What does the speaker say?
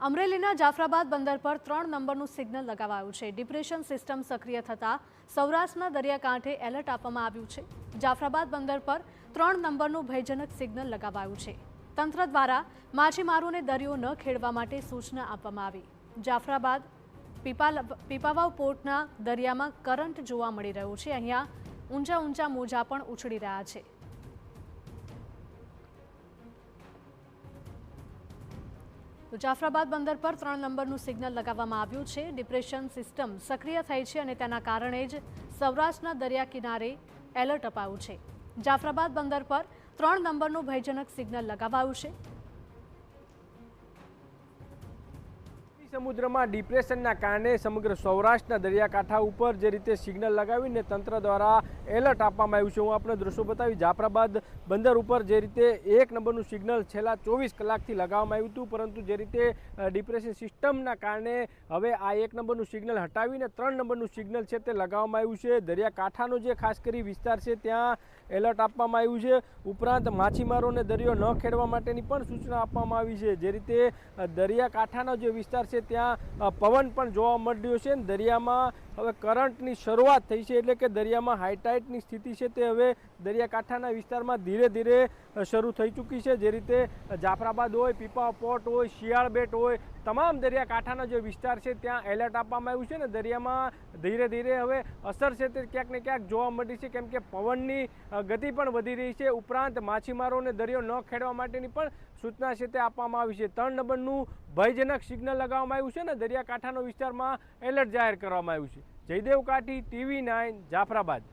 અમરેલીના જાફરાબાદ બંદર પર 3 નંબરનું સિગ્નલ લગાવાયું છે। ડિપ્રેશન સિસ્ટમ સક્રિય થતા સૌરાષ્ટ્રના દરિયાકાંઠે એલર્ટ આપવામાં આવ્યું છે। જાફરાબાદ બંદર પર 3 નંબરનું ભયજનક સિગ્નલ લગાવાયું છે। તંત્ર દ્વારા માછીમારોને દરિયો ન ખેડવા માટે સૂચના આપવામાં આવી। જાફરાબાદ પીપાવાવ પોર્ટના દરિયામાં કરંટ જોવા મળી રહ્યો છે। અહીંયા ઊંચા મોજા પણ ઉછળી રહ્યા છે। તો જાફરાબાદ બંદર પર 3 નંબરનું સિગ્નલ લગાવવામાં આવ્યું છે। ડિપ્રેશન સિસ્ટમ સક્રિય થઈ છે અને તેના કારણે જ સૌરાષ્ટ્રના દરિયા કિનારે એલર્ટ અપાયું છે। જાફરાબાદ બંદર પર 3 નંબરનું ભયજનક સિગ્નલ લગાવાયું છે। સમુદ્રમાં ડિપ્રેશનના કારણે સમગ્ર સૌરાષ્ટ્રના દરિયાકાંઠા ઉપર જે રીતે સિગ્નલ લગાવીને તંત્ર દ્વારા એલર્ટ આપવામાં આવ્યું છે। હું આપણે દ્રશ્યો બતાવી જાફરાબાદ બંદર ઉપર જે રીતે 1 નંબરનું સિગ્નલ છેલ્લા 24 કલાકથી લગાવવામાં આવ્યું હતું, પરંતુ જે રીતે ડિપ્રેશન સિસ્ટમના કારણે હવે આ 1 નંબરનું સિગ્નલ હટાવીને 3 નંબરનું સિગ્નલ છે તે લગાવવામાં આવ્યું છે। દરિયાકાંઠાનો જે ખાસ કરી વિસ્તાર છે ત્યાં એલર્ટ આપવામાં આવ્યું છે। ઉપરાંત માછીમારોને દરિયો ન ખેડવા માટેની પણ સૂચના આપવામાં આવી છે। જે રીતે દરિયાકાંઠાનો જે વિસ્તાર છે ત્યાં પવન પણ જોવા મળ્યો છે। દરિયામાં હવે કરંટની શરૂઆત થઈ છે, એટલે કે દરિયામાં હાઈટાઈટની સ્થિતિ છે તે હવે દરિયાકાંઠાના વિસ્તારમાં ધીરે ધીરે શરૂ થઈ ચૂકી છે। જે રીતે જાફરાબાદ હોય, પીપાવાવ પોર્ટ હોય, શિયાળ બેટ હોય, તમામ દરિયાકાંઠાનો જે વિસ્તાર છે ત્યાં એલર્ટ આપવામાં આવ્યું છે ને દરિયામાં ધીરે ધીરે હવે અસર છે તે ક્યાંક ને ક્યાંક જોવા મળી છે, કેમ કે પવનની ગતિ પણ વધી રહી છે। ઉપરાંત માછીમારોને દરિયો ન ખેડવા માટેની પણ સૂચના છે તે આપવામાં આવી છે। 3 નંબરનું ભયજનક સિગ્નલ લગાવવામાં આવ્યું છે ને દરિયાકાંઠાનો વિસ્તારમાં એલર્ટ જાહેર કરવામાં આવ્યું છે। જયદેવ કાઠી, TV9 જાફરાબાદ।